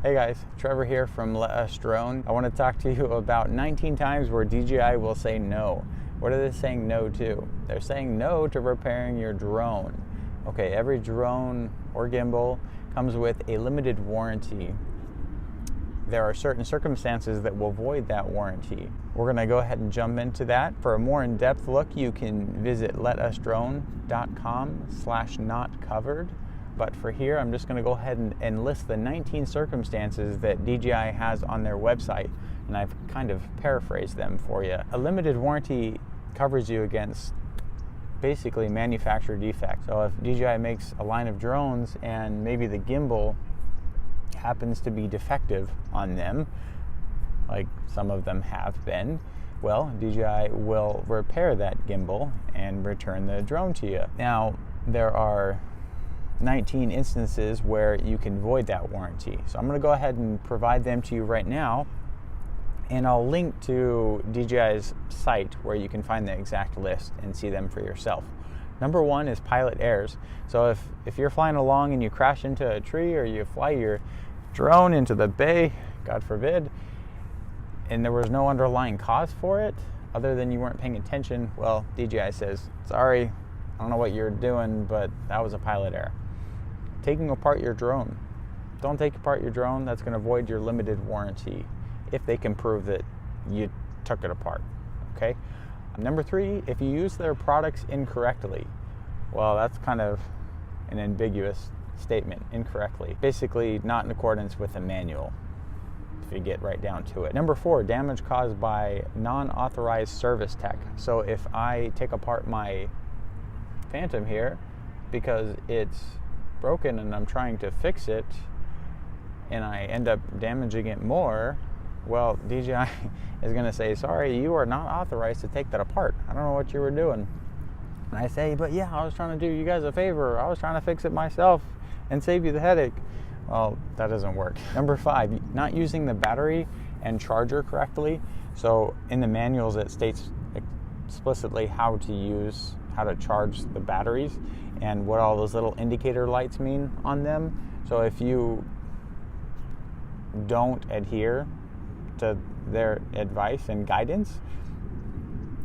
Hey guys, Trevor here from Let Us Drone. I want to talk to you about 19 times where DJI will say no. What are they saying no to? They're saying no to repairing your drone. Okay, every drone or gimbal comes with a limited warranty. There are certain circumstances that will void that warranty. We're going to go ahead and jump into that. For a more in-depth look, you can visit letusdrone.com/notcovered. But for here, I'm just going to go ahead and list the 19 circumstances that DJI has on their website, and I've kind of paraphrased them for you. A limited warranty covers you against basically manufacturer defects. So if DJI makes a line of drones and maybe the gimbal happens to be defective on them, like some of them have been, well, DJI will repair that gimbal and return the drone to you. Now, there are 19 instances where you can void that warranty. So I'm going to go ahead and provide them to you right now, and I'll link to DJI's site where you can find the exact list and see them for yourself. Number one is pilot errors. So if you're flying along and you crash into a tree, or you fly your drone into the bay, God forbid, and there was no underlying cause for it other than you weren't paying attention, well, DJI says, sorry, I don't know what you're doing, but that was a pilot error. Taking apart your drone. Don't take apart your drone. That's going to void your limited warranty if they can prove that you took it apart. Okay? Number three, if you use their products incorrectly. Well, that's kind of an ambiguous statement, incorrectly. Basically, not in accordance with the manual, if you get right down to it. Number four, damage caused by non-authorized service tech. So if I take apart my Phantom here because it's broken and I'm trying to fix it and I end up damaging it more, well, DJI is going to say, sorry, you are not authorized to take that apart. I don't know what you were doing. And I say, but yeah, I was trying to do you guys a favor. I was trying to fix it myself and save you the headache. Well, that doesn't work. Number five, not using the battery and charger correctly. So in the manuals, it states explicitly how to charge the batteries and what all those little indicator lights mean on them. So if you don't adhere to their advice and guidance,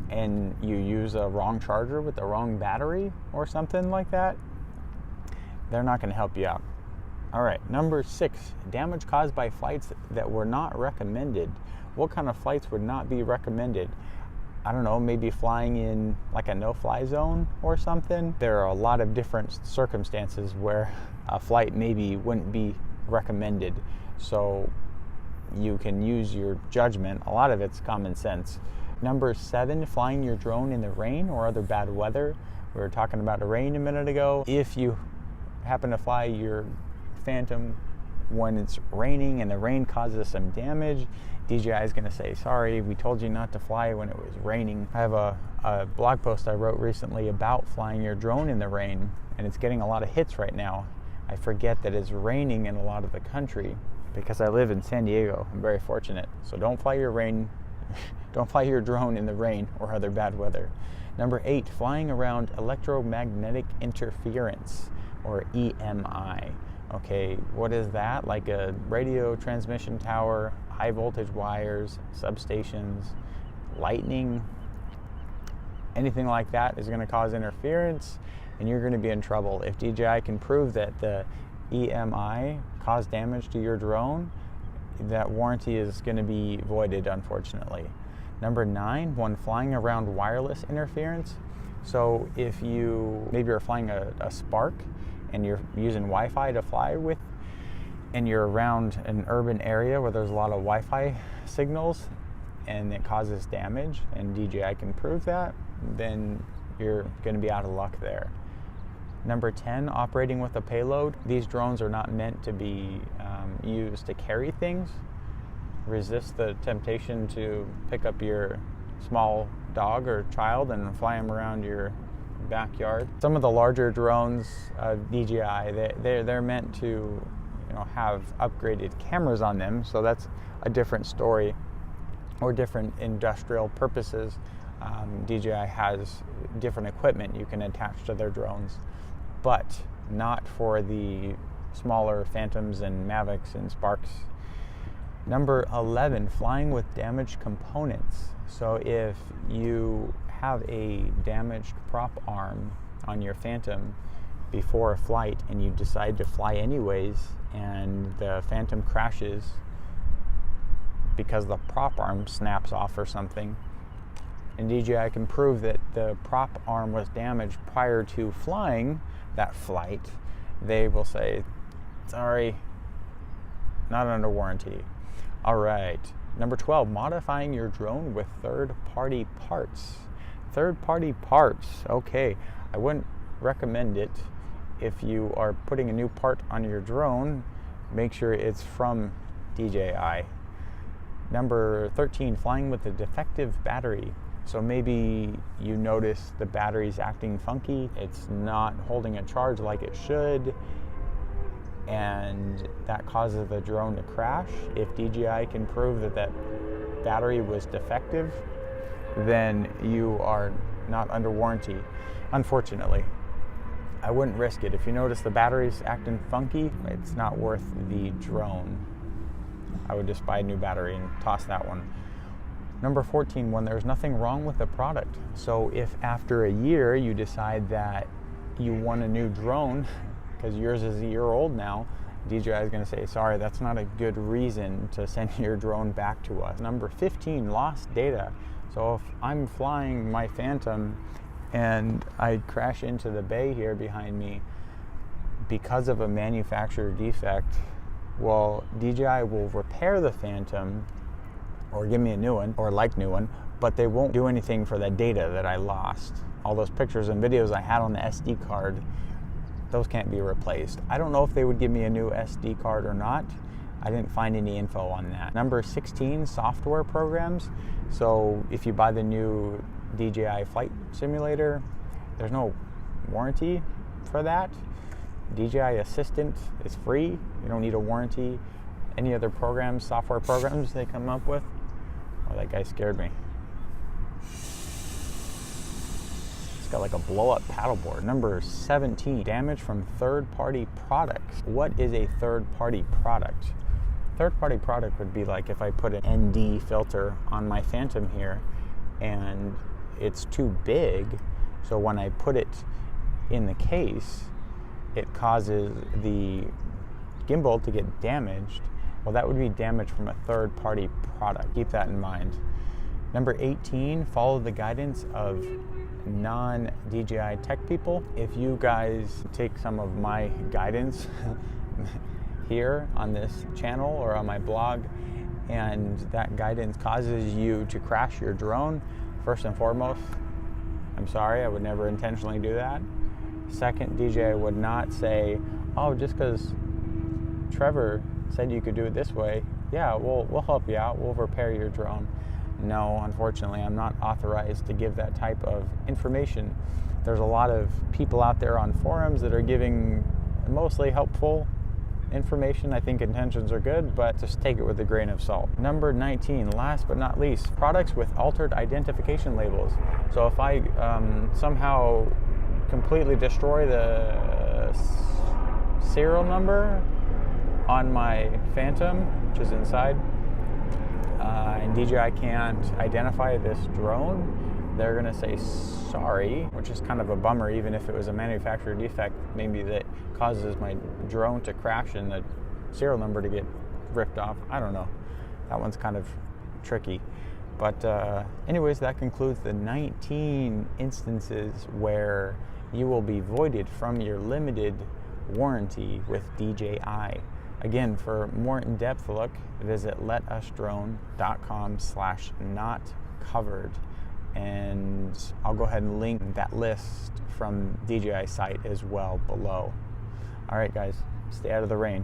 and you use a wrong charger with the wrong battery or something like that, they're not going to help you out. All right, number six, damage caused by flights that were not recommended. What kind of flights would not be recommended? I don't know, maybe flying in like a no-fly zone or something. There are a lot of different circumstances where a flight maybe wouldn't be recommended. So you can use your judgment. A lot of it's common sense. Number seven, flying your drone in the rain or other bad weather. We were talking about the rain a minute ago. If you happen to fly your Phantom when it's raining and the rain causes some damage, DJI is going to say, sorry, we told you not to fly when it was raining. I have a blog post I wrote recently about flying your drone in the rain, and it's getting a lot of hits right now. I forget that it's raining in a lot of the country because I live in San Diego. I'm very fortunate. So don't fly your drone in the rain or other bad weather. Number eight, flying around electromagnetic interference, or EMI. Okay, what is that? Like a radio transmission tower, high voltage wires, substations, lightning, anything like that is going to cause interference, and you're going to be in trouble. If DJI can prove that the EMI caused damage to your drone, that warranty is going to be voided, unfortunately. Number nine, when flying around wireless interference. So if maybe you're flying a Spark and you're using Wi-Fi to fly with, and you're around an urban area where there's a lot of Wi-Fi signals and it causes damage, and DJI can prove that, then you're going to be out of luck there. Number 10, operating with a payload. These drones are not meant to be used to carry things. Resist the temptation to pick up your small dog or child and fly them around your backyard. Some of the larger drones, DJI, they're meant to have upgraded cameras on them, so that's a different story, or different industrial purposes. DJI has different equipment you can attach to their drones, but not for the smaller Phantoms and Mavics and Sparks. Number 11, flying with damaged components. So if you have a damaged prop arm on your Phantom before a flight and you decide to fly anyways and the Phantom crashes because the prop arm snaps off or something, and DJI can prove that the prop arm was damaged prior to flying that flight, they will say, sorry, not under warranty. All right, number 12, modifying your drone with third-party parts. Third-party parts, okay. I wouldn't recommend it. If you are putting a new part on your drone, make sure it's from DJI. Number 13, flying with a defective battery. So maybe you notice the battery's acting funky, it's not holding a charge like it should, and that causes the drone to crash. If DJI can prove that that battery was defective, then you are not under warranty, unfortunately. I wouldn't risk it. If you notice the battery's acting funky, it's not worth the drone. I would just buy a new battery and toss that one. Number 14, when there's nothing wrong with the product. So if after a year you decide that you want a new drone, because yours is a year old now, DJI is going to say, sorry, that's not a good reason to send your drone back to us. Number 15, lost data. So if I'm flying my Phantom and I crash into the bay here behind me because of a manufacturer defect, well, DJI will repair the Phantom or give me a new one, or like new one, but they won't do anything for that data that I lost. All those pictures and videos I had on the SD card, those can't be replaced. I don't know if they would give me a new SD card or not. I didn't find any info on that. Number 16, software programs. So if you buy the new DJI flight simulator, there's no warranty for that. DJI Assistant is free. You don't need a warranty. Any other programs, software programs they come up with? Oh, that guy scared me. Got like a blow-up paddleboard. Number 17, damage from third-party products. What is a third-party product? Third-party product would be like if I put an ND filter on my Phantom here and it's too big, so when I put it in the case, it causes the gimbal to get damaged. Well, that would be damage from a third-party product. Keep that in mind. Number 18, follow the guidance of non-DJI tech people. If you guys take some of my guidance here on this channel or on my blog, and that guidance causes you to crash your drone, first and foremost, I'm sorry, I would never intentionally do that. Second, DJI would not say, oh, just because Trevor said you could do it this way, yeah, we'll help you out, we'll repair your drone. No, unfortunately, I'm not authorized to give that type of information. There's a lot of people out there on forums that are giving mostly helpful information. I think intentions are good, but just take it with a grain of salt. Number 19, last but not least, products with altered identification labels. So if I somehow completely destroy the serial number on my Phantom, which is inside, and DJI can't identify this drone, they're going to say sorry, which is kind of a bummer, even if it was a manufacturer defect, maybe that causes my drone to crash and the serial number to get ripped off. I don't know. That one's kind of tricky. But anyways, that concludes the 19 instances where you will be voided from your limited warranty with DJI. Again, for more in-depth look, visit letusdrone.com/notcovered, and I'll go ahead and link that list from DJI site as well below. All right, guys, stay out of the rain.